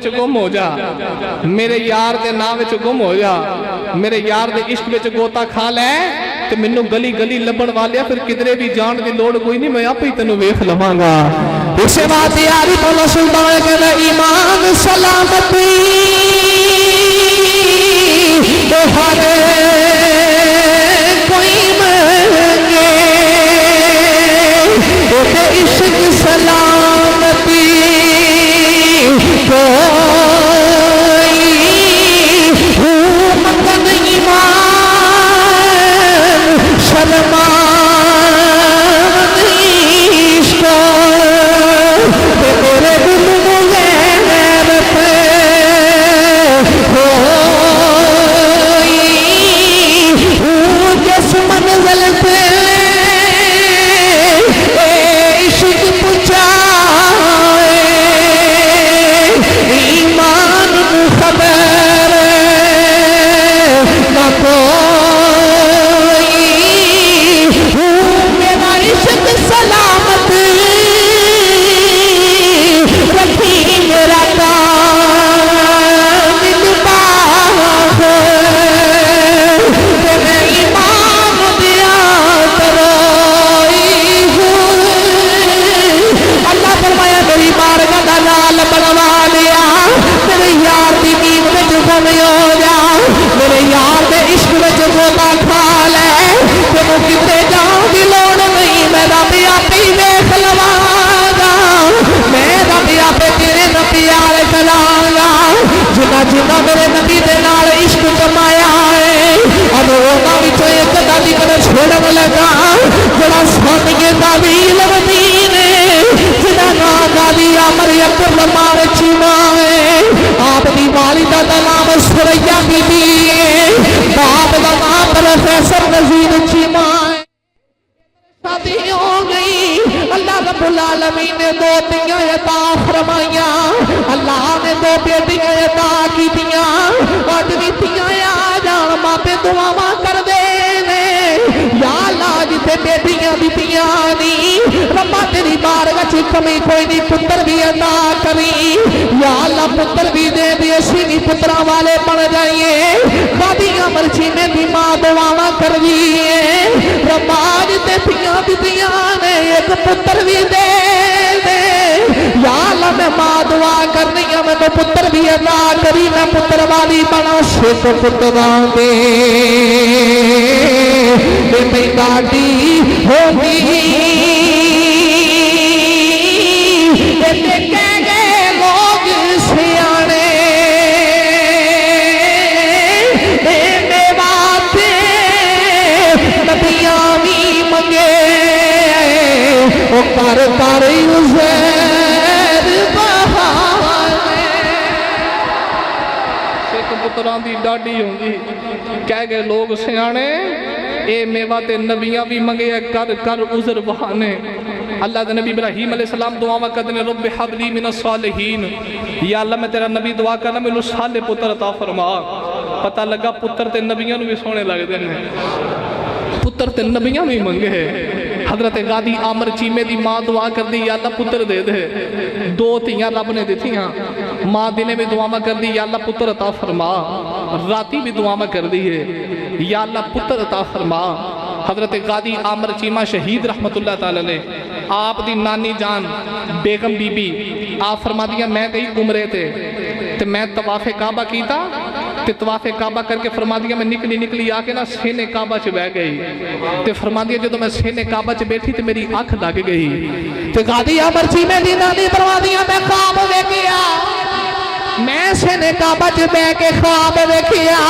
विच गुम हो जा, मेरे यार दे नाम विच गुम हो जा, मेरे यार दे इश्क विच गोता खा लै ते मैनू गली गली लभण वालिया फिर किधरे भी जाण दी लोड़ कोई नहीं, मैं आप ही तेनू वेख लवांगा। इसे बात यारी बोलो सुल्तान कहना ईमान सलामती तो हर कोई मांगे, तो इश्क सलामती मगन ईमान सलमान जिन्ना मेरे नबी दे नाल इश्क जमाया है, अब उन्हां विचों एक दा जिक्र छोड़न लगा जड़ा सोनिए दा वील मदीने जिदा नाम गादी अमर अकबर मार चीमा है। आप दी वालिदा दा नाम सुरैया बीबी है, बाप दा नाम प्रोफेसर नजीर चीमा है। शादी हो गई, अल्लाह रब्बुल आलमीन ने दो तियां अता फरमाइया, अल्लाह ने दो बेटियां अता कीतियां, अज भी तियां आ जान मापे दुआवां कर दे ने, या अल्लाह जिथे बेटियां दितियां नी रब्बा तेरी बारगाह च कमी कोई नहीं, पुत्र भी अता करी, या अल्लाह पुत्र भी दे दे, असी भी पुत्रा वाले बन जाइए। दादियां मर्जी में भी मां दुआवां कर दी है, रब्बा जिथे तियां दितियां ने एक पुत्र भी दे दे, या अल्लाह मैं मां दुआ करनी है मैं तो पुत्र भी अता करी, मैं पुत्र वाली बना शेख पुत्रा दे दादी होगी कह गए लोग सियाने मेरे बाते नदियां भी मंगे ओ कर कर उज़ैर बहाने। सिख पुत्रां दी डाडी होंदी कह गए लोग सियाने ए मेवा ते नबियां भी मंगे कर कर उज़र बहाने। अल्लाह दे नबी इब्राहीम अलैहिस्सलाम दुआवां करदे ने रब्बि हबली मिनस सालिहीन, या अल्लाह मैं तेरा नबी दुआ करना मैनू साले पुत्र अता फरमा। पता लगा पुत्र ते नबियां नू भी सोहने लगदे ने, पुत्र ते नबियां भी मंगे। हजरत गादी आमर चीमे दी मां दुआ कर दी, या अल्लाह पुत्र दे दे, दो तियां रब ने दिथियां, मां दिने भी दुआवां कर दी या अल्लाह पुत्र अता फरमा, राती भी दुआवां कर दी है या अल्लाह पुत्र अता फरमा। हजरत गादी आमर चीमा शहीद रहमतुल्लाह ताला ने आप दी नानी जान बेगम बीबी आप फरमा दिया मैं गई उमरे ते मैं तवाफे काबा कीता ते तवाफे काबा करके फरमा दिया मैं निकली निकली आके ना सीने काबा च बह गई ते फरमा दिया जो मैं सीने काबा च बैठी तो मेरी अख लग गई ते गादी आमर चीमे दी नानी फरमा दिया मैं ख्वाब वेखिया, मैं सीने काबा च बह के ख्वाब वेखिया।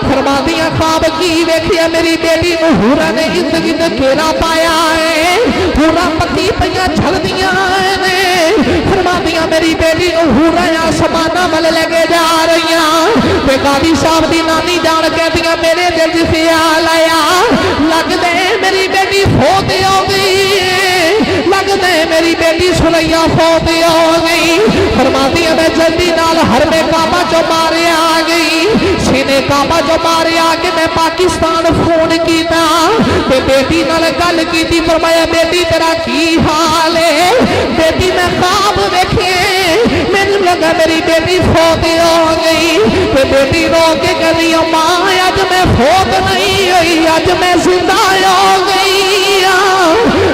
फरमादियां ख्वाब की वेखिया, मेरी बेटी नूरा ने इर्द गिर्द घेरा पाया है, पूरा पति पईयां झलदियां ने। फरमादियां मेरी बेटी नूरा आसमाना वल लगे जा रही ते गादी साहब दी नानी जान कहदियां मेरे दिल च ख्याल आया लगदे मेरी बेटी फौत हो गई, लगदे मेरी बेटी सुरैया फौत हो गई। फरमादियां मैं जल्दी नाल हरमे काबा चो मारे आ गई, सीने काबा चो मारे आके मैं पाकिस्तान फोन किया ते बेटी नाल गल की। फरमाया बेटी तेरा की हाल है? बेटी मैं ख्वाब वेखे मैनू लगा मेरी बेटी फौत हो गई। ते बेटी रो के कहती अम्मा अज मैं फौत नहीं हुई, अज मैं जिंदा हो गई।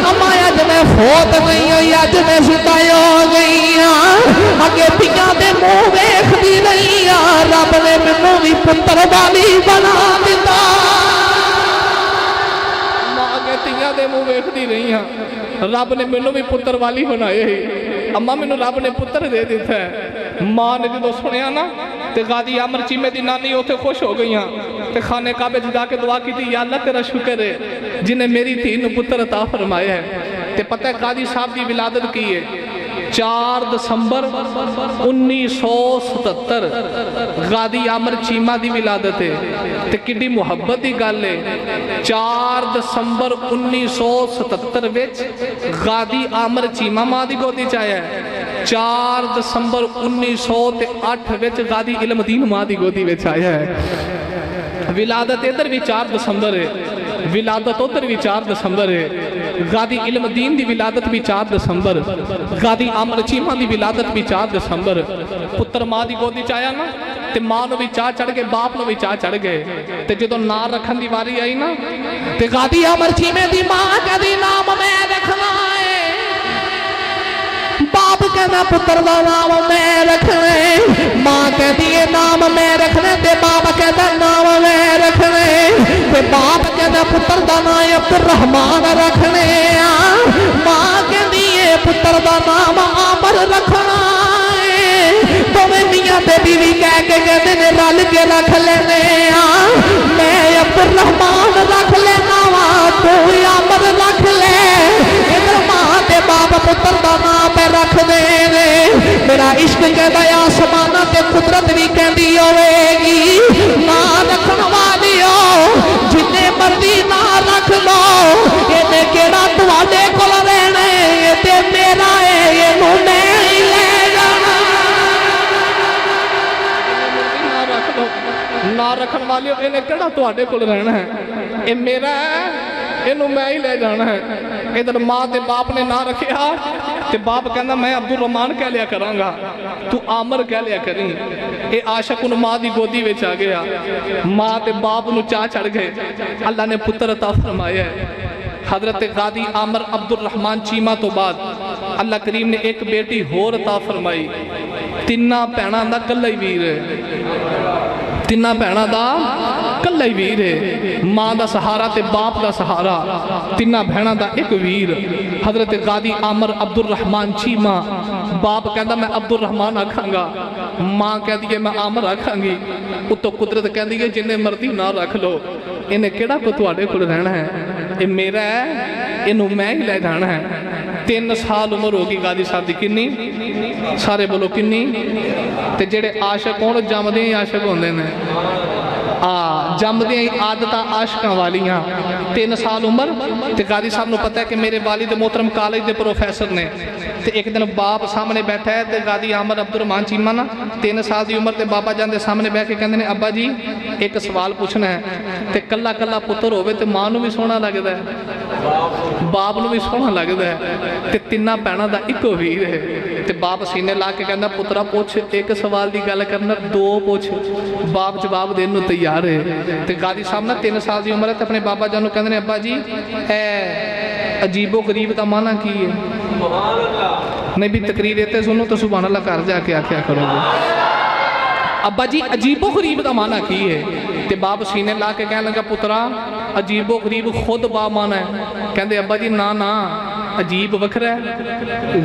अम्मा अज मैं फौत नहीं हुई, अज मैं जिंदा हो गई। अगे पिया दे मुंह वेखदी रही, रब ने मैनू भी पुत्र वाली बना दिता। अगे तियां दे मुंह वेखदी रही हाँ, रब ने मैनू भी पुत्र वाली बनाए। अम्मा मैनू रब ने पुत्र दे दिता है। मां ने जो सुनिया ना ते गादी अमर चीमे दी नानी उत्थे खुश हो गई ते खाने काबे च जाके दुआ की, या अल्लाह तेरा शुक्र है जिन्हें मेरी धी नूं पुत्र अता फरमाया है। ते पता है कादी साहब की विलादत की है, 4 दिसंबर 1977 गादी अमर चीमा की विलादत है। ते किड्डी मुहब्बत की गल है, 4 दिसंबर 1977 विच गादी अमर चीमा मां की गोदी च आया है। 4 दिसंबर 1908 विच गादी इल्मदीन मां की गोदी में आया है। विलादत इधर भी 4 दिसंबर है, विलादत उधर भी 4 दिसंबर है। गादी इल्मदीन की विलादत भी 4 दिसंबर, गादी अमर चीमा की विलादत भी 4 दिसंबर। पुत्र मां की गोदी च आया ना ते मां नूं भी चाह चढ़ गए, बाप नूं भी चाह चढ़ गए। ते जदों नां रखन की वारी आई ना ते गादी अमर चीमे की मां कहती नाम मैं रखना है। बाप कहना पुत्र का नाम मैं रखना है। मां कहती है नाम मैं रखना ते बाप कहता नाम मैं रखना है। ते बाप कहता पुत्र का नाम अब्दुल रहमान रखने। मां कहती है पुत्र का नाम आमर रखना है। दोवें मियां ते बीवी कह के कहते ने रल के रख लेने। मैं अब्दुल रहमान रख लेना वा, तू आमर रख ले। इधर मां ते बाप पुत्र का नाम पे रख दे। मेरा इश्क कहता आसमाना ते कुदरत भी कहती होगी ना रखन वाली हो जिन्ने मर्जी ना रख लो, इन्हें केड़ा तुहाडे कोल रहना है, ये ते मेरा है, इनू मैं ही ले जाना। ना रखन वाले इन्हें केड़ा तुहाडे कोल रहना है, ये मेरा है, इनू मैं ही ले जाना है। इधर मां ते बाप ने ना रखिया ते बाप कहना मैं अब्दुल रहमान कह लिया करांगा, तू आमर कह लिया करी। ये आशक उन मां की गोदी में आ गया, मां ते बाप नूं चाह चढ़ गए। अल्लाह ने पुत्र अता फरमाया है। हजरत गादी आमर अब्दुल रहमान चीमा तो बाद अल्लाह करीम ने एक बेटी होर अता फरमाई। तिन्ना भैणां दा कल्ला ही वीर है, तिन्ना भैणां दा कल्ला ही वीर है। मां का सहारा ते बाप का सहारा, तिन्ना भैणां दा एक वीर। हजरत गादी आमर अब्दुल रहमान चीमा, बाप कहता मैं अब्दुल रहमान आखांगा, मां कहती है मैं आमर आखांगी। उत्तों कुदरत कहती है जिन्हें मर्जी ना रख लो, इन्हें केड़ा को तुहाडे कोल रहना है, ये मेरा है, इनू मैं ही ले जाना है। 3 साल उम्र होगी गादी साहब की, किन्नी सारे बोलो किन्नी। ते जेड़े आशक होण जमदे ही आशक होंदे ने, जमदे ही आदत आशकों वालियां। 3 साल उम्र ते गादी साहब नूं पता है कि मेरे वालिद मोहतरम कॉलेज के प्रोफैसर ने। ते एक दिन बाप सामने बैठा है ते गादी आमर अब्दुल रहमान चीमा ना 3 साल की उम्र ते बाबा जान दे सामने बैठ के कहते हैं अब्बा जी एक सवाल पूछना है। ते कल्ला कल्ला पुत्र होवे ते मां नूं भी सोहना लगदा है, बाप नूं भी सोहना लगदा है। ते तिन्ना भैणां दा इक्को वीर है। ते बाप सीने ला के कहना पुत्रा पुछ, एक सवाल की गल करना 2 पुछ। बाप जवाब देने नूं तैयार है। ते गादी साहब ना 3 साल की उम्र है ते अपने बाबा जान नूं कहंदे ने अब्बा जी ए अजीबो गरीब का माना की है? नहीं भी तकरीर इतने सुनो तो सुभान अल्लाह घर जाके आख्या करोगे। अब्बा जी अजीबो गरीब का माना की है? ते बाप सीने ला के कहने लगा पुत्रा अजीबो गरीब खुद बा माना है। कहते अब्बा जी ना ना अजीब वखरा है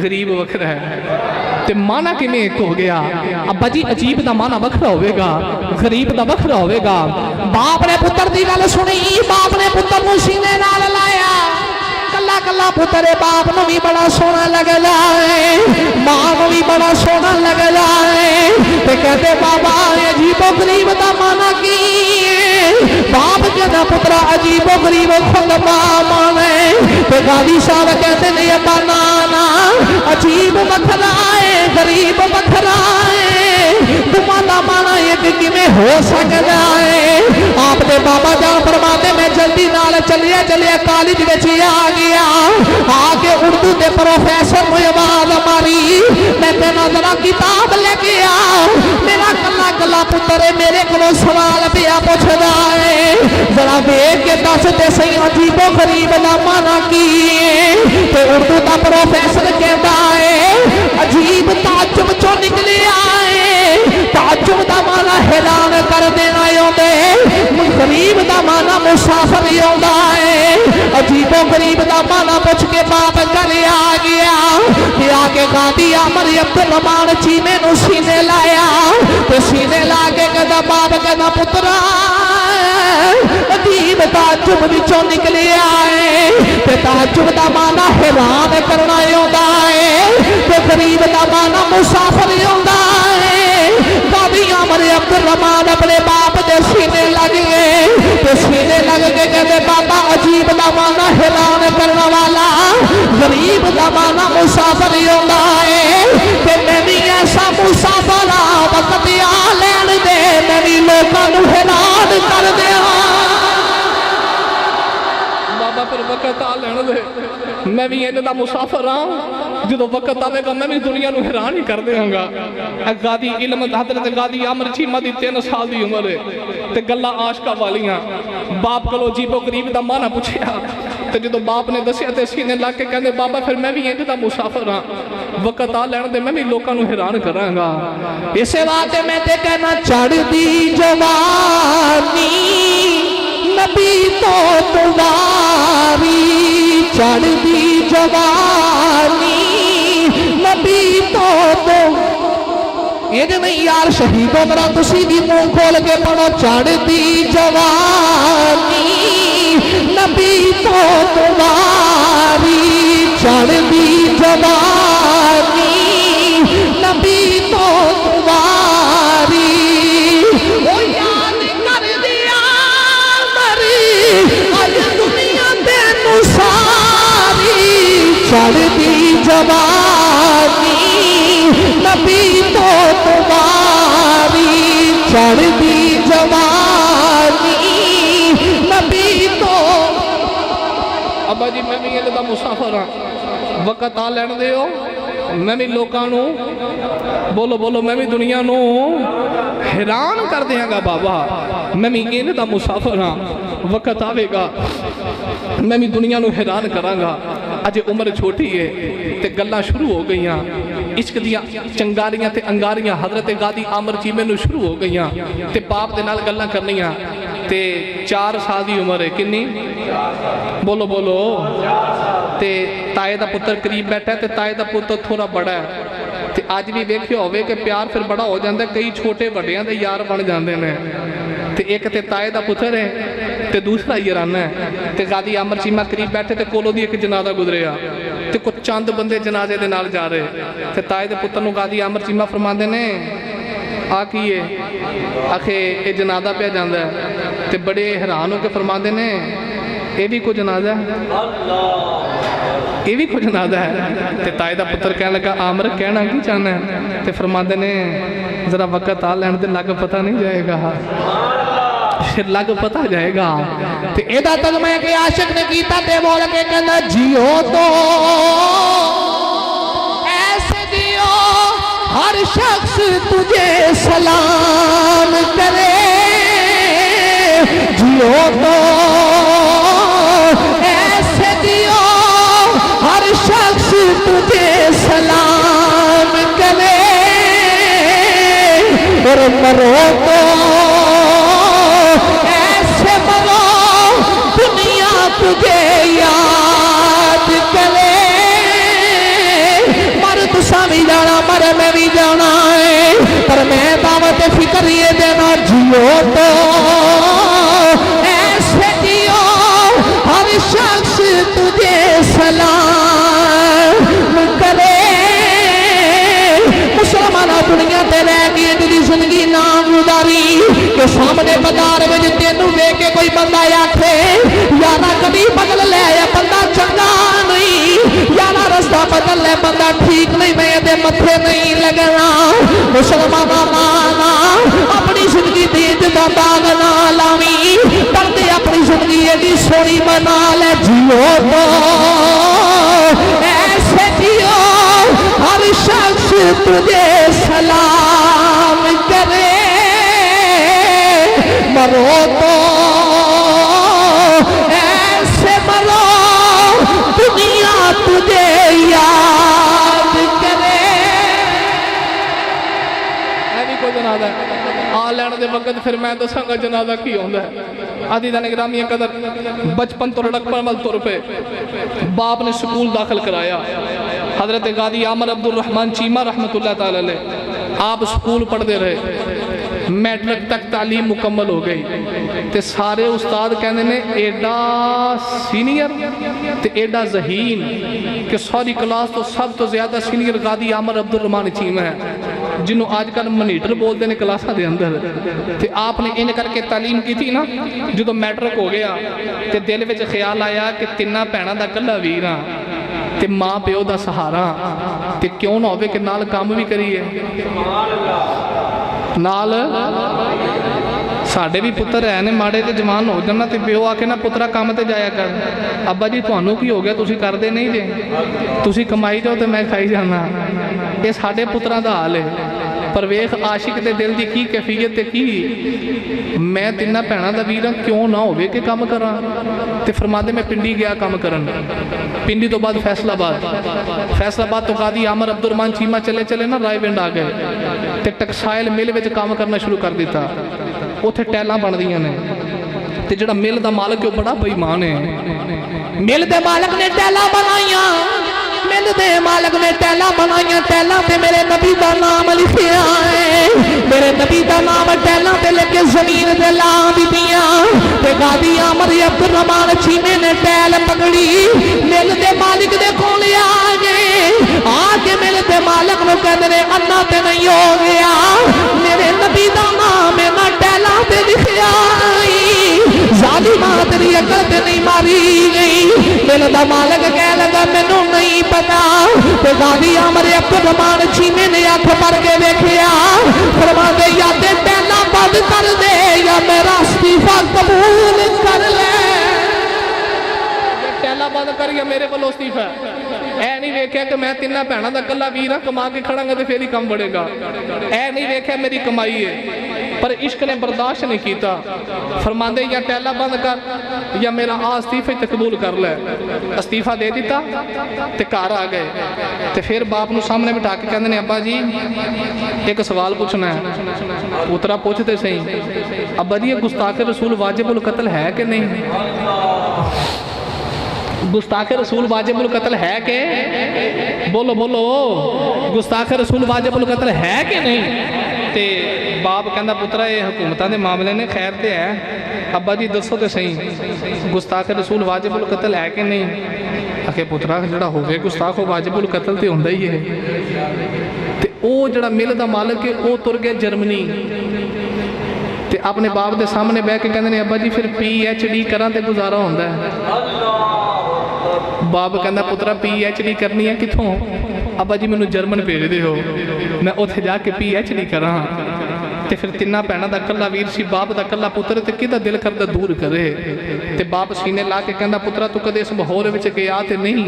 गरीब वखरा है। ते माना किवें एक हो गया? अब्बा जी अजीब का माना वखरा होगा, गरीब का वखरा होगा। बाप ने पुत्र की गल सुनी, बाप ने पुत्र को सीने नाल लाया। कला कला पुत्र बाप नूं भी बड़ा सोहना लगदा है, मां नूं भी बड़ा सोहना लगदा है। ते कहते बाबा अजीबो गरीब का माना की है? बाप कहता पुत्रा अजीबो गरीब खुद माना है। ते गादी साहब कहते नहीं अब्बा ना ना अजीब वखरा है गरीब वखरा है। तुम्हारा माना ये नानक किवें हो सकदा है। आपने बाबा जान फरमाते मैं जल्दी नाल चलिया चलिया कॉलेज विच आ गया, आके उर्दू के प्रोफेसर ने आवाज मारी मैं कहना जरा किताब लेके आ। मेरा कला कला पुत्र मेरे को सवाल पिया पूछदा है, जरा वेख के दस ते सही अजीबो गरीब दा माना की ते उर्दू का प्रोफेसर कहता है अजीब ताजुब चो निकले आए। ताजुब का माना हैरान कर देना आउंदे, गरीब का माना मुसाफिर आउंदा है। अजीबो गरीब का माना पूछ के बाप घरे आ गया कि आके गादी अमर अब्दुल रहमान चीमे नू सीने लाया ते सीने ला के कहता बाप कहना पुत्रा अजीब ताजुब विचों निकले आए ते ताजुब का माना हैरान करना आउंदा है ते गरीब का माना मुसाफिर आउंदा है। गादी अमर अब्दुल रहमान अपने बाप दे सीने लग गए ते सीने लग के कहते बाबा अजीब का माना हैरान करने वाला गरीब का माना मुसाफिर आउंदा है ते मैं भी ऐसा मुसाफिर वक्त आ लैन दे मैं भी लोगों को हैरान कर दिया। बाबा फिर वक्त आ लैन दे मैं भी इंज दा मुसाफिर हाँ, जो वक्त आवेगा मैं भी दुनिया नू हैरान ही कर देंगा। गादी इल्म हजरत गादी अमर चीमा दी 3 साल की उम्र है ते गल्लां आशका वालियां। बाप को अजीबो गरीब का माना पूछया तो जो बाप ने दसिया तो सीने लग के कहते बाबा फिर मैं भी इंज दा मुसाफिर हाँ, वक्त आ लैन दे मैं भी लोगों को हैरान करांगा। इसे वास्ते मैं ते कहना चढ़दी जवानी नबी तो तुम्हारी, चढ़दी जवानी नबी तो ये नहीं यार शहीदों मेरा तुसी भी मुंह खोल के पढ़ो चढ़दी जवानी नबी तो तुम्हारी, चढ़दी जवानी नबी तो तुम्हारी। ओ याद कर दिया मरी आज दुनिया तेनू सारी, चढ़दी जवानी नबी तो तुम्हारी, चढ़दी जवानी नबी तो। अब्बा जी मैं भी इंज दा मुसाफिर हाँ, वक्त आ लैन दे मैं भी लोगों को बोलो बोलो मैं भी दुनिया नू हैरान कर देंगा। बाबा मैं भी इंज दा मुसाफिर हाँ, वक्त आवेगा मैं भी दुनिया नू हैरान करांगा। अजे उम्र छोटी है ते गल्लां शुरू हो गई, इश्क दियां चंगारियां ते अंगारियां हजरत गादी आमर चीमे नू शुरू हो गई ते बाप दे नाल गल्लां करनियां ते 4 साल की उम्र है किन्नी बोलो बोलो ते ताए दा पुत्र करीब बैठा ते ताए दा पुत्र थोड़ा बड़ा है ते अज भी वेख्यो होवे कि प्यार फिर बड़ा हो जाता, कई छोटे वड्डियां दे यार बन जाते हैं ते एक ते ताए दा पुत्र है ते दूसरा याराना है ते गादी अमर चीमा करीब बैठे ते कोलों दी एक जनाजा गुजरिया ते कुछ चंद बंदे जनाजे दे नाल जा रहे ते ताए दे पुत्र नूं गादी अमर चीमा फरमाते ने आ की है आखे ये जनाजा पिया जांदा है ते बड़े हैरान होकर फरमाते ने ये भी कोई जनाजा है, ये भी कोई जनाजा है। ते ताए दा पुत्र कहने लगा आमर कहना की चाहना है ते फरमाते ने जरा वक्त आ लैन दे लग पता नहीं जाएगा, फिर लग पता जाएगा। ते एदा तगमा के आशिक ने कीता ते बोल के कहना जियो तो ऐसे जियो हर शख्स तुझे सलाम करे, जियो तो ऐसे जियो हर शख्स तुझे सलाम करे और मरो तो ऐसे मरो दुनिया तुझे याद करे। मर तुसा भी जाना मर मैं भी जाना है पर मैं दावत फिक्र ये देना जियो तो ऐसे जियो हर शख्स तुझे सलाम करे। मुसलमाना दुनिया ते रह गई तेरी जिंदगी नाम गुजारी के सामने बाजार में तेनू देख के कोई बंदा आखे यारा कभी बदल ले बंदा चंगा नहीं, यारा रास्ता बदल ले बंदा ठीक नहीं, मैं दे मथे नहीं लगना। मुसलमाना माना अपनी तुझे सलाम करे, मरो तो ऐसे मरो दुनिया तुझे याद करे। कोई जनाजा आ लैन दे वक्त फिर मैं दसांगा जनाजा की होंदा है। आदि दा निगरामी कदर बचपन तो लड़कपन वाल तुर पे बाप ने स्कूल दाखिल कराया। हजरत गादी आमर अब्दुल रहमान चीमा रहमतुल्लाह ताला अलैह आप स्कूल पढ़ते रहे, मैट्रिक तक तालीम मुकम्मल हो गई ते सारे उस्ताद कहते ने एडा सीनियर ते एडा जहीन कि सारी क्लास तो सब तो ज्यादा सीनियर गादी आमर अब्दुल रहमान चीमा है, जिन्हों आजकल मनीटर बोलते हैं क्लासा के अंदर। तो आपने इन करके तालीम की थी ना, जो मैट्रिक हो गया तो दिल में ख्याल आया कि तिना भैनों का कला वीर हाँ ते माँ प्यो का सहारा, तो क्यों ना हो कि नाल काम भी करिए। नाल साढ़े भी पुत्र है ने माड़े तो जवान हो जाना तो प्यो आके ना पुत्रा काम ते जाया कर, अब्बा जी थानू की हो गया तुसी करते नहीं जे, तुसी कमाई जाओ तो मैं खाई जाना। ये साढ़े पुत्रां दा हाल है। पर वेख आशिक दे दिल की की कैफियत है की, मैं तिना भैनों का वीर हाँ क्यों ना हो कि काम करा। तो फरमाते मैं पिंडी गया काम करन, पिंडी तो बाद फैसलाबाद, फैसलाबाद तो गादी आमर अब्दुल रहमान चीमा चले चले ना रायविंड आ गए तो टैक्सटाइल मिल में काम करना शुरू कर दिता। उत्थे टैलां बनदियां ने ते जिहड़ा मिल दा मालक है बड़ा बेईमान है। मिल दे मालक ने टैला बनाइया, मिल दे मालक ने टैला बनाइया, टैला ते मेरे नबी का नाम लिखिया है, मेरे नबी का नाम टैला ते लेके जमीन ते ला दितियां। ते गादी आमर अब्दुल रहमान चीमे ने टैल पकड़ी, मिल दे मालिक दे कोल आ गए, आके मिल दे मालक नु कहंदे ने अन्ना ते नहीं हो गया, मेरे नबी का नाम ना टैला ते लिखिया जालिमा तेरी अकल ते नहीं मारी गई। मिल दा मालक कह लगा मैनू नहीं पता, ते गादी आमर अब्दुल रहमान चीमे ने अख भर के देखिया, फरमांदे या ते टैला बंद कर दे या मेरा इस्तीफा कबूल कर ले। टैला बंद कर या मेरे को इस्तीफा। ऐ नहीं वेख्या कि मैं तिना भैनों का कला वीर हाँ, कमा के खड़ांगा तो फिर ही काम बढ़ेगा। ऐ नहीं वेख्या मेरी कमाई है, पर इश्क ने बर्दाश्त नहीं किया। फरमांदे या टैला बंद कर या मेरा आ इस्तीफा तो कबूल कर ले। इस्तीफा दे दिता ते घर आ गए। तो फिर बाप नूं सामने बिठा के कहंदे ने अब्बा जी एक सवाल पूछना है। पुत्रा पूछते सही, अब्बा जी गुस्ताख रसूल वाजिबुल कत्ल है कि नहीं? गुस्ताख रसूल वाजिबुल कत्ल है कि? बोलो बोलो, गुस्ताख रसूल वाजिबुल कत्ल है कि नहीं? ते बाप कहंदा पुत्रा ये हुकूमतां दे मामले ने, खैर ते है। अब्बा जी दसो तो सही गुस्ताख रसूल वाजिबुल कत्ल है कि नहीं? आखे पुत्रा जिहड़ा होवे गुस्ताख वाजिबुल कत्ल तो हुंदा ही है। ते ओ जिहड़ा मिल दा मालक है वो तुर गया जर्मनी, ते अपने बाप के सामने बह के कहंदे ने अब्बा जी फिर PhD करां ते गुजारा हुंदा है। बाप कहता पुत्रा PhD करनी है कितों? अब्बा जी मैनू जर्मन भेज दो, मैं उत्थे जाके PhD करा। तो फिर तिना भैनों का कला वीर सी, बाप का कला पुत्र, तो कि दिल करदा दूर करे। तो बाप सीने ला के कहता पुत्रा तू कदे इस माहौल में गया तो नहीं,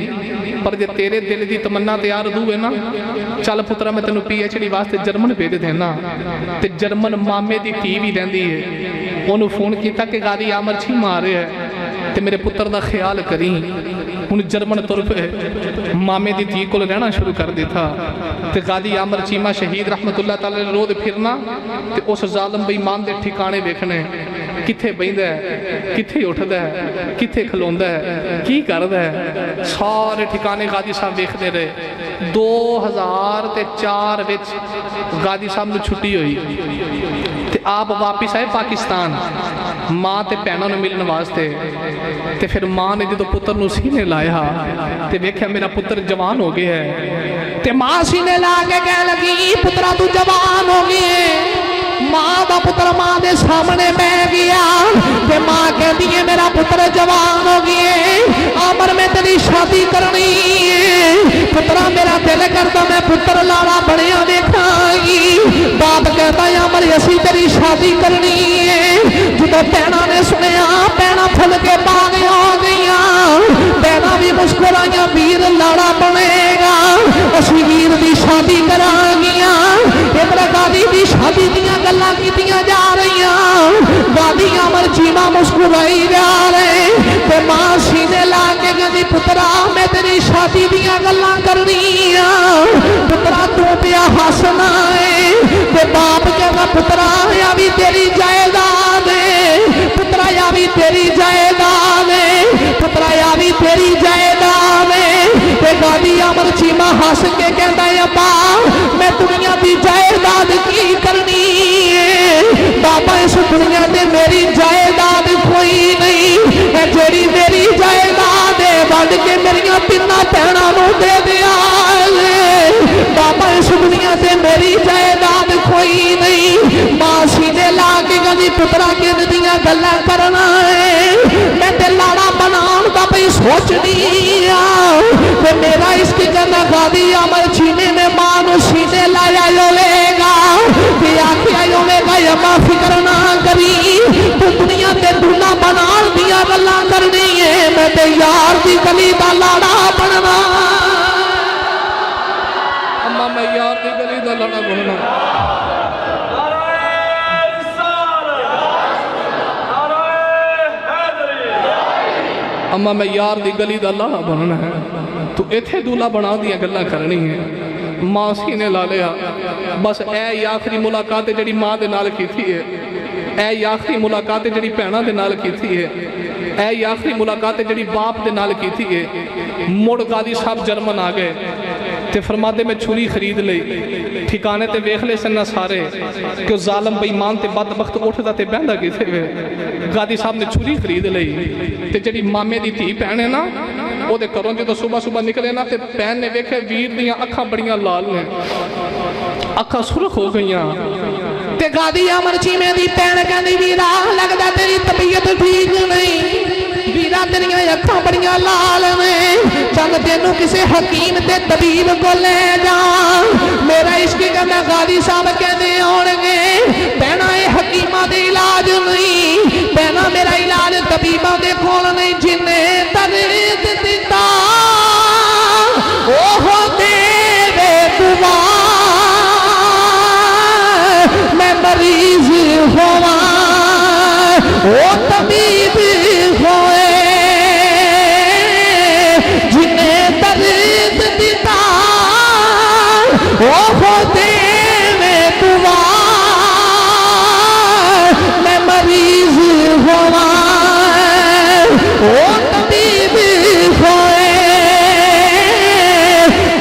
पर जे तेरे दिल की तमन्ना तैयार दू है ना, चल पुत्रा मैं तेन PhD वास्ते जर्मन भेज देना। तो जर्मन मामे की धी भी रहिंदी है, उन्होंने फोन किया कि गादी आमर चीमा आ रहा है तो मेरे पुत्र का ख्याल करी। हूँ जर्मन तुर पे मामे की धी को रहना शुरू कर दिता। तो गादी आमर चीमा शहीद रहमतुल्लाह ताला रोज फिरना, तो उस जालम बेईमान के ठिकाने देखने, कित्थे बहिंदा है, कित्थे उठदा है, कित्थे खलोंदा है, की करदा है, सारे ठिकाने गादी साहब देखते रहे। 2004 विच गादी साहब नूं छुट्टी हुई ते आप वापिस आए पाकिस्तान माँ ते भैनों ने मिलने वास्ते। तो फिर माँ ने जो पुत्र नूं सीने लाया तो वेख्या मेरा पुत्र जवान हो गया है। ते माँ सीने ला के कह लगी पुत्रा तू जवान हो गए। माँ का पुत्र माँ के सामने बह गया, ते माँ कहती है मेरा पुत्र जवान हो गए, आमर में तेरी शादी करनी है। पुत्रा मेरा दिल करता मैं पुत्र लाड़ा बढ़िया देखांगी। बाप कहता है आमर असी तेरी शादी करनी है। जो भैनों ने सुनिया भैनों फुल के बाग हो गई, भैनों भी मुस्कुराइया वीर लाड़ा बनेगा, असी वीर की शादी करांगियां। इधर गादी की शादी दियां गल्लां कीतियां जा रही, गादी अमर चीमा मुस्कुराई जा रहे ते मां सीने ला के कहती पुत्रा मैं तेरी शादी दियां गल्लां करनी आ, पुत्रा तू पिया हसना है। ते बाप कहता पुत्रा या भी तेरी जायदाद है, पुत्रा या भी तेरी जायदाद है, पुत्रा या भी तेरी जायदाद है। ते गादी अमर चीमा हस के कहता है अब्बा मैं दुनिया की जायदाद की करनी है, बाबा इस दुनिया से मेरी जायदाद कोई नहीं है, जेड़ी मेरी जायदाद है वंड के मेरिया तिना भैनों को दे दिया। बाबा इस दुनिया से मेरी जायदाद कोई नहीं। मां सीने ला के कहती पुत्रा किन दियां गल्लां करना है, मैं ते लाड़ा बनाउण दा पई सोचनी आ। ते मेरा इश्क कहना गादी अमर चीमे ने मां नूं सीने लाया होवेगा ते आखिया होवेगा अम्मा फिक्र ना करी, तू दुनिया ते दूल्हा बनाउण दियां गल्लां करनी है, मैं ते यार दी गली दा लाड़ा बनना। अम्मा मैं यार की गली का लाड़ा बनना। अम्मा मैं यार की गली का लाड़ा बनना है, तू इत्थे दूल्हा बना दियां गल्लां करनी है। मां सीने ला लिया बस ए आखिरी मुलाकात जिहड़ी मां दे नाल कीती है, ए आखिरी मुलाकात जिहड़ी भैणां दे नाल कीती है, ए आखिरी मुलाकात जिहड़ी बाप दे नाल कीती है। मुड़ गादी साहब जर्मन आ गए ते फरमाते मैं छुरी खरीद लई, ठिकाने ते वेख ले सन सारे कि जालम बेईमान ते बदबख्त उठदा ते बहंदा किथे वे। गादी साहब ने छुरी खरीद लई ते जिहड़ी मामे दी धी भैन है ना ओदे घरों जो सुबह सुबह निकले ना ते भैन ने वेखे वीर दियां अखां बड़ियां लाल ने, अखां सुरख हो गईयां। ते गादी अमर चीमे दी भैन कहंदी वीरा लगदा तेरी तबीयत ठीक नहीं, वीरा तेरियां अखां बड़ियां लाल ने, चल तेनू किसी हकीम ते तबीब को ले जा। मेरा इश्क कहना गादी साहब कहते होणगे भैना ये हकीमां दे इलाज नहीं, भैना मेरा इलाज तबीबां दे कोल नहीं, जिन्हें दर्द दिता ओहो देवे दुआ, मैं मरीज होवा ओ तबीब होए, जिन्हें दर्द दिता ओहो देवे दुआ, मैं मरीज होवा ओ तबीब होए।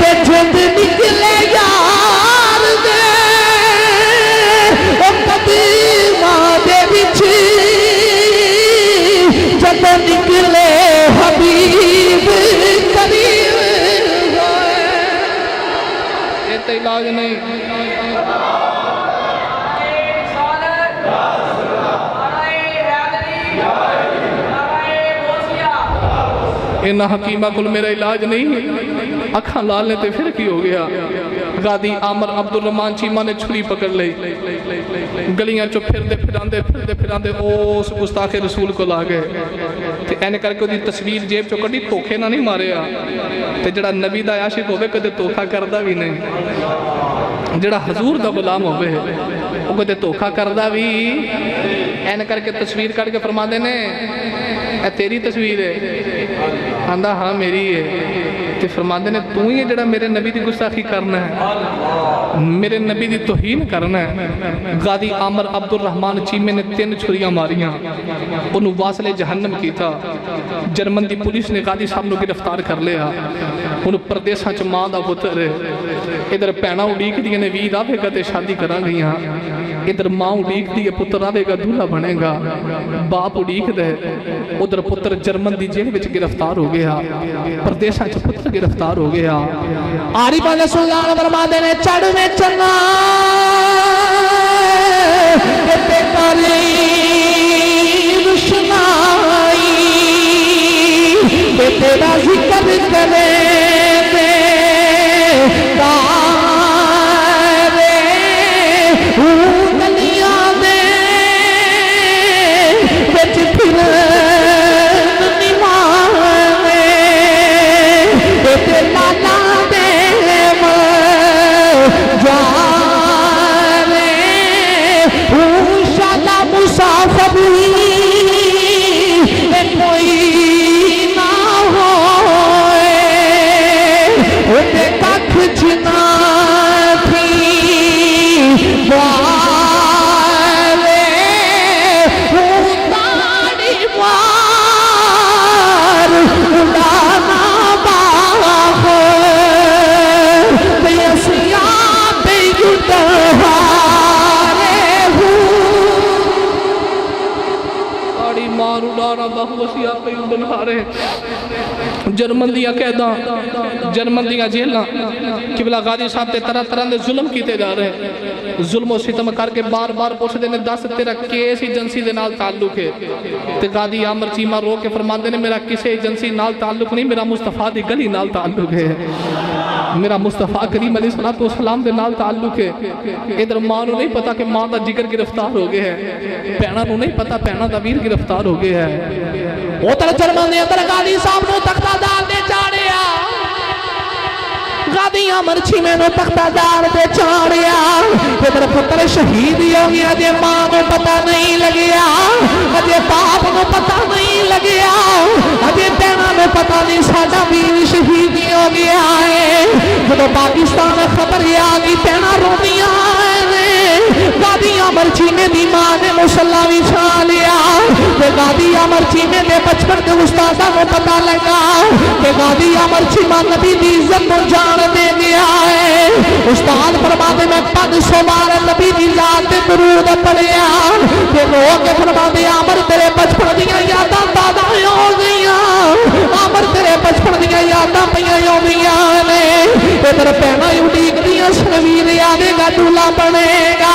ते जिंद निकले यार दे ओ कदीमां दे विच, जब निकले हबीब करीब होए। ये तो इलाज नहीं। इन्ना हकीमा कुल मेरा इलाज नहीं, अखा लाल ने तो फिर की हो गया। गादी आमर अब्दुल रहमान चीमा ने छुरी पकड़ ली, गलियां चो फिरते फिरांदे उस गुस्ताखे रसूल को ला गए ते एने करके उसकी तस्वीर जेब चो कड़ी, धोखे ना नहीं मारिया। ते जड़ा नबी दा आशिक होवे कदे धोखा करदा भी नहीं, जड़ा हजूर दा गुलाम होवे वो कदे धोखा करदा भी। एने करके तस्वीर कट के फरमाते ने ए तेरी तस्वीर है, आंदा हाँ मेरी है। ते फरमाते ने तू ही है जड़ा मेरे नबी की गुस्ताखी करना है, मेरे नबी की तौहीन करना है। गादी आमर अब्दुल रहमान चीमे ने 3 छुरियां मारियां, उन्होंने वासले जहन्नम किया। जर्मन की पुलिस ने गादी साहब को गिरफ्तार कर लिया। हूँ परदेसा च मां का पुत्र है, इधर भैना उड़ीकदियां ने वीर आवेगा तो शादी करांगियां, इधर मां उड़ीकदी है पुत्र आवेगा दूल्हा बनेगा, बाप उड़ीकदा है। उधर पुत्र जर्मन की जेल में गिरफ्तार हो गया, परदेसा च पुत्र गिरफ्तार हो गया। आरिफ ने सुल्तान फरमाते ने चढ़ में चन्ना ते करी रुशनाई, ते तेरा जिक्र करे ते तारे गलियां दे विच फिर निमाने, जब कोई ना होए उते कख जिना थी वाले उतारी मार उड़ाना बाहो बेसिया बेयुतहारे ताड़ी मार उड़ाना बहुवसिया पे उड़ारे जर्मन दियां कैदा जर्मन दियां जेलां किबला गाजी साहब ते तरह तरह के जुल्म किए जा रहे हैं जुल्मो सितम करके बार बार पूछते ने दस तेरा केस एजेंसी के नाल ताल्लुक है ते गाजी आमर चीमा रो के फरमाते ने मेरा किसी एजेंसी नाल ताल्लुक नहीं मेरा मुस्तफा दी गली नाल ताल्लुक है मेरा मुस्तफा करीम अलैहिस्सलाम दे नाल ताल्लुक है इधर मां नूं नहीं पता कि मां दा जिगर गिरफ्तार हो गया है भैणा नूं नहीं पता भैणा दा वीर गिरफ्तार हो गया है उधर जर्मन दे अंदर गाजी साहब नूं तख्तादार दे चाड़िया गादी अमर छीमे नूं तख्तादार दे चाड़िया इधर पुत्र शहीद हो गया अजे मां नूं पता नहीं लगिया अजे बाप नूं पता नहीं लगिया अजे भैणा नूं पता नहीं साडा वीर शहीद हो गया है जदों पाकिस्तान खबर आ गई भैणा रोंदियां गादी अमर चीमे दी मां ने मुसल्ला विछा लिया ते गादी अमर चीमे दे बचपन के उस्तादा को पता लगा कि गादी अमर चीमा नबी दी इज्जत को जान दे गया है उस्ताद फरमाते मैं 500 बार नबी दी जात ते दुरूद पढ़िया ते लोग फरमाते अमर तेरे बचपन दी यादां ताज़ा हो गईयां अमर तेरे बचपन दी यादां पईयां होंदियां ने इधर भैणा उड़ीक दियां शर्मीर आवेगा दूल्हा बनेगा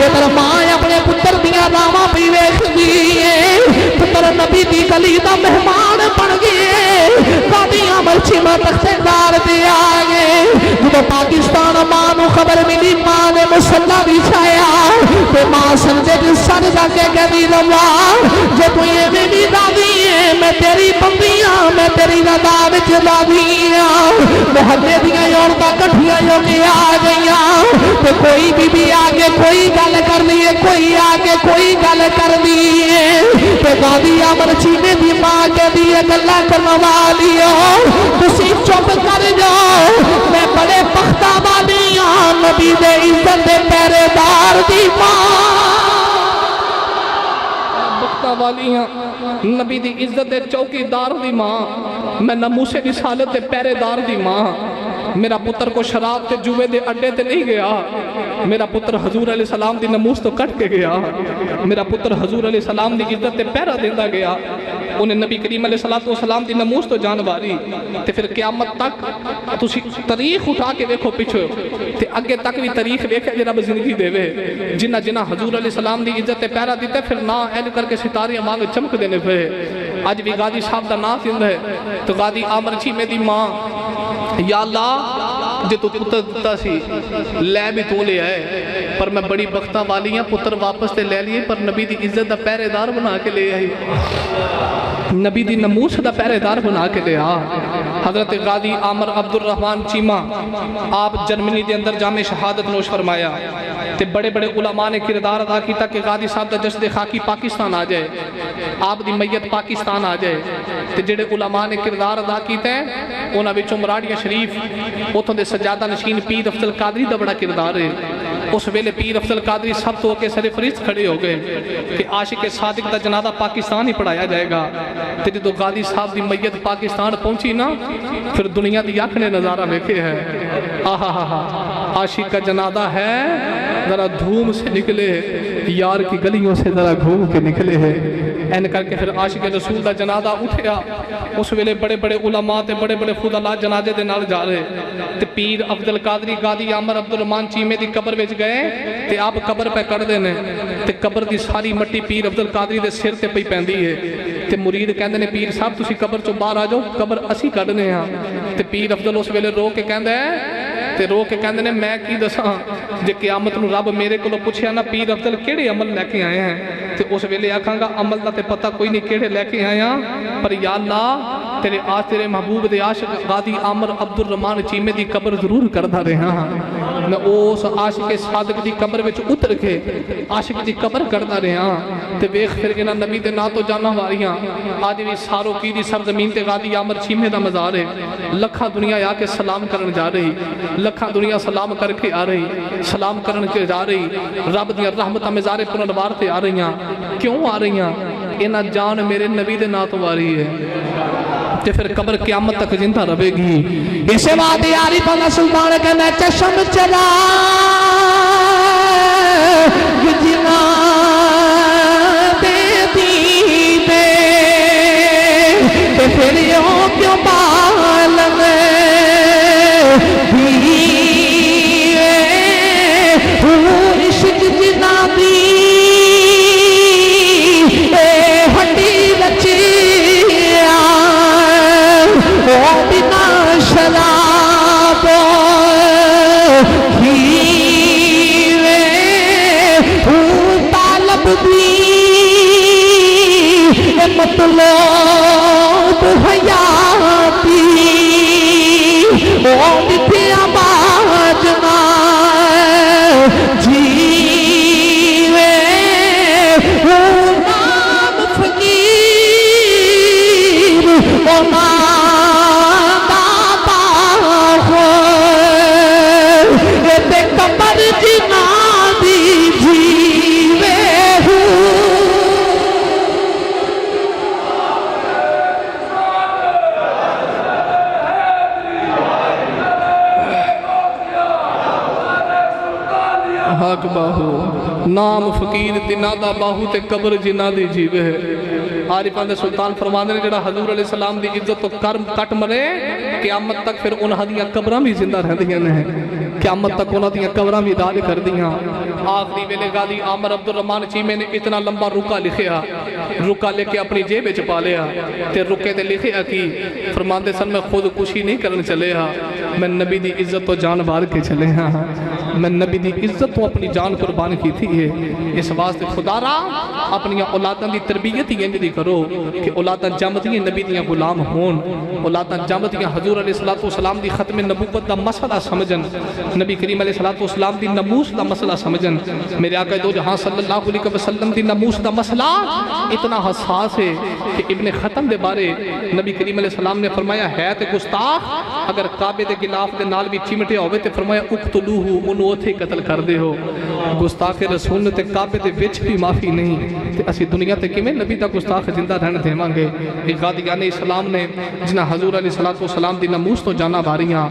इधर मां अपने पुत्र दियां रावां पई वेखदी है पुत्र नबी दी गली दा मेहमान बन गए गादी अमर चीमा तख्तेदार दे आ गए जब पाकिस्तान मां नूं खबर मिली मां ने मुसल्ला बिछाया ते मां संजे दे सर जाके कहदी रवा जे तू एवें दी राजी है मैं तेरी बंदियां मैं तेरी रदा विच राजीयां मोहल्ले दियां औरतां कठियां हो के आ गईयां ते कोई बीबी आके कोई गल कर लिए कोई आके कोई गल कर दिए ते गादी अमर चीमे दी मां कहदी है गल्लां करन वालियो तुसी चुप कर जाओ मैं बड़े बख्ता वाली हां नबी दे इज्जत दे पहरेदार दी मां वाली हाँ नबी दी इज्जत दे चौकीदार दी मां मैं नमूसे की सालत दे पहरेदार दी मां मेरा पुत्र को शराब के जुए दे अड्डे ते नहीं गया मेरा पुत्र हजूर अलैहि सलाम दी नमूस तो कट के गया मेरा पुत्र हजूर अलैहि सलाम दी इज्जत ते पहरा देंदा गया उन्हें नबी करीम अलैहि सलातो सलाम दी नमूस तो जान वारी ते फिर क़यामत तक तुसी तारीख उठा के देखो पिछो ते अगे तक भी तारीख वेखे जे रब जिंदगी देवे जिन्ना जिन्ना हजूर अलैहि सलाम दी इज्जत ते पहरा दिते फिर ना ऐन करके सितारे वांग चमक देने पे अज भी गाजी साहब का नाम सिंध है तो गादी आमर चीमे दी मां या अल्लाह जे तू पुत्र दिता सी लै भी तू ले आए पर मैं बड़ी बख्ता वाली हाँ पुत्र वापस ते ले लिए पर नबी दी इज्जत का पहरेदार बना के ले आई नबी दी नमूस का पहरेदार बना के ले आ हजरत गाजी आमर अब्दुल रहमान चीमा आप जर्मनी के अंदर जामे शहादत नोश फरमाया ते बड़े बड़े उलमा ने किरदार अदा किया कि गाजी साहब का जश्न खाकी पाकिस्तान आ जाए आप दी मैयत पाकिस्तान आ जाए ते जेड़े उलमा ने किरदार अदा किया उन्हां विचों मराड़िया शरीफ उतों दे सजादा नशीन पीर अफजल कादरी का बड़ा किरदार है उस वेले पीर अफजल कादरी सब तो होकर सरे फरिश्त खड़े हो गए कि आशिक सादिक का जनादा पाकिस्तान ही पढ़ाया जाएगा तो जो गाजी साहब की मैयत पाकिस्तान पहुंची ना फिर दुनिया की अख ने नज़ारा वेखे है आहा हा आशिक का जनादा है जरा धूम से निकले यार की गलियों से जरा घूम के निकले है एन करके फिर आशिक रसूल का जनादा उठया उस वेले बड़े बड़े उलमा ते बड़े बड़े खुदा जनाजे दे नाल जा रहे ते पीर अब्दुल कादरी गादी आमर अब्दुल रहमान चीमे की कबर विच गए ते आप कबर पे कढ़दे ने ते कबर की सारी मट्टी पीर अब्दुल कादरी के सिर ते पई पैंदी है ते मुरीद कहंदे ने पीर साहब तुसी कबर चों बाहर आ जाओ कबर असी कढ़ने हां ते पीर अब्दुल उस वेले रो के कहंदा है ते रो के कहंदे ने मैं की दसां जे क़यामत नूं रब मेरे कोलों पुछया ना पीर अब्दुल किहड़े अमल लैके आए हैं ते उस वेले आखांगा अमल दा ते पता कोई नहीं किहड़े लैके आया पर या अल्लाह तेरे तेरे महबूब दे आशिक गादी आमर अब्दुल रहमान चीमे दी कब्र जरूर करदा रहा हाँ। मैं उस आशिक सादक दी कब्र विच उतर के आशिक दी कब्र करदा रहा ते वेख फिर इन्हां नबी दे नां तो जाना वारियां अज भी सारो की दी सरजमीन ते गादी आमर चीमे दा मज़ार है। लखा दुनिया आके सलाम करन जा रही, लखा दुनिया सलाम करके आ रही, सलाम करन के जा रही। रब दी रहमतां मज़ारे पुनर्वार ते आ रही। क्यों आ रही? इन्हां जान मेरे नबी दे नां तो वारी है ते फिर कब्र क़यामत तक जिंदा रहेगी। इसे बात यारी पना सुल्तान के मैं चश्म चला जिना देती दे ते फिर यो क्यों पालन इश्क जिना दी हड्डी लचिया बिना शराब हीरे तालब दी मतलब हयाती ओ मिठिया बाजना जीवे नाम फकीर ओ कबर जिना दी जीवे हक बाहू नाम फकीर तिना दा बाहू ते कब्र जिना दी जीवे है। आरिफां दे सुल्तान फरमांदे ने जेड़ा हजूर अलैहि सलाम दी इज्जत तो कर्म कट मरे क़यामत तक फिर उन्हां दियां कब्रां भी जिंदा रहंदियां ने। क़यामत तक उन्हां दियां कब्रां भी दाद कर दियां। आखिरी वेले गादी आमर अब्दुल रहमान चीमे ने इतना लंबा रुका लिखिया, रुका लेके अपनी जेब विच पा लिया ते रुके ते लिखिया कि फरमांदे सन मैं खुद कुशी नहीं करन चले हाँ, मैं नबी दी इज्जत तो जान वार के चले हाँ। मैं नबी दी इज्जत तो अपनी जान कुर्बान की थी है। इस वास्ते खुदारा अपनी औलादां दी तरबियत ही इंज दी करो कि औलादां जमदियां नबी दियां गुलाम होन, औलादां जमदियां हजूर अलैहिस्सलातु वस्सलाम दी खत्म नबूवत दा मसला समझन, नबी करीम अलैहिस्सलातु वस्सलाम दी नमूस दा मसला समझन। मेरे आका दो जहां सल्लल्लाहु अलैहि वसल्लम दी नमूस दा मसला इतना हसास है कि इब्ने खतम दे बारे नबी करीम अलैहिस्सलाम ने फरमाया है ते गुस्ताख अगर काबे दे गिलाफ दे नाल भी चिमटे होवे ते फरमाया उक्तलूहु उन्हों उथे कत्ल कर दे हो। गुस्ताख रसूल ने ते काबे दे विच भी माफी नहीं ते असी दुनिया ते किवें नबी दा गुस्ताख जिंदा रहन देवांगे। गादियाने इस्लाम ने जिन्हां हजूर अलैहिस्सलातु वस्सलाम दी नमूस तो जाना वारियां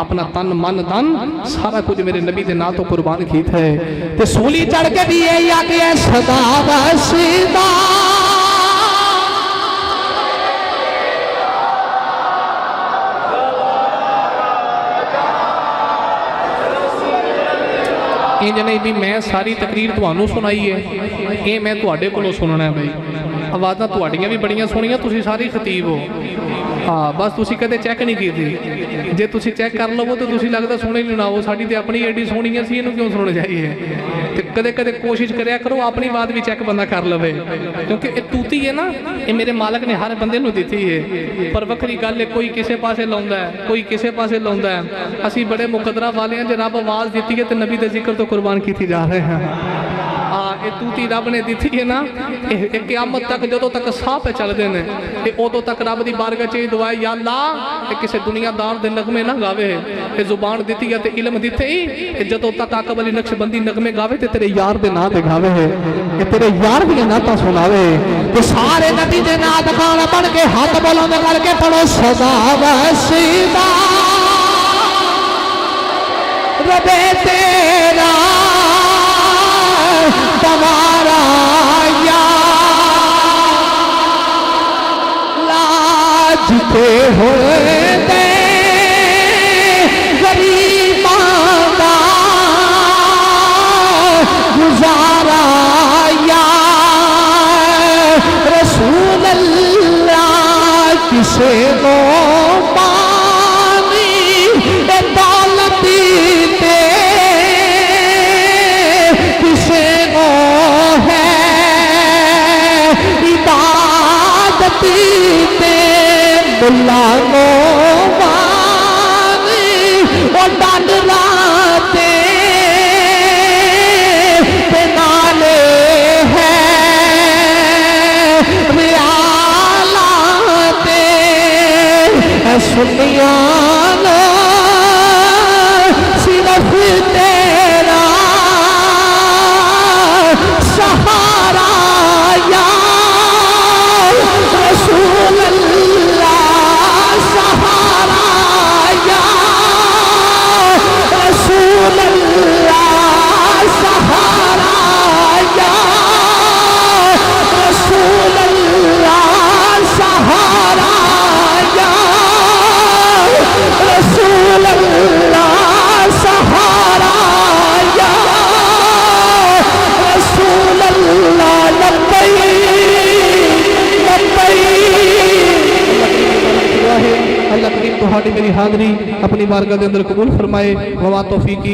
अपना तन मन धन सारा कुछ मेरे नबी दे नाम तो कुर्बान कीता है ते सूली चढ़ के भी ये आके सदा वसीदा इंज नहीं भी मैं सारी तकरीर तुहानू सुनाई है, ये मैं तुहाडे कोलों सुनना है भाई। आवाज़ां तुहाडियां भी बड़ियां सोहणियां, तुसीं सारे खतीब हो हाँ, बस तुसीं कदे चैक नहीं की। जे तुसीं चैक कर लवो तो तुसीं लगदा सुने नहीं ना हो। साडी ते अपनी एडी सोहणी है, असीं इहनूं क्यों सुनना चाहिए। तो कदे कदे कोशिश करिया करो अपनी बात भी चैक बंदा कर लवे, क्योंकि ये तूती है ना, ये मेरे मालक ने हर बंदे नूं दित्ती है। पर वखरी गल है कोई किसे पासे लाउंदा है, कोई किसे पासे लाउंदा है। असीं बड़े मुकदरा वाले हैं, जे रब आवाज़ दित्ती है तो नबी दे जिक्र तो कुर्बान की जा रहे हैं। ये तूती रब ने दी है ना, क़यामत तक जदों तक साह पे चलते हैं उदों तक रब की बारगाह च दुआ या अल्लाह किसी दुनियादार के नगमे ना गावे। ये जुबान दी है तो इलम दिते ही जदों तक आकब अली नक्शबंदी नगमे गावे तो तेरे यार के नाम ते गावे है, तेरे यार दी नाता सुनावे। तो सारे नबी दे नात गाना बन के हाथ बुलंद करके पढ़ो सदा वसीदा रबे तेरा तुम्हारा या लाजते हुए दे गरीबां दा गुजारा या रसूल अल्लाह किसे को पानी दौलत दे किसे को है इबादत दे लानो मानी ओ डाडराते ते नाले है रियालाते सुनिया लो सिर्फ तेरा सहारा या रसूल अल्लाह सहारा या रसूल अल्लाह सहारा या रसूल अल्लाह सहारा या रसूल अल्लाह सहारा या रसूल अल्लाह अल्लाह करीम तुहाडी मेरी हाज़री अपनी बारगाह के अंदर कबूल फरमाए। वमा तौफीकी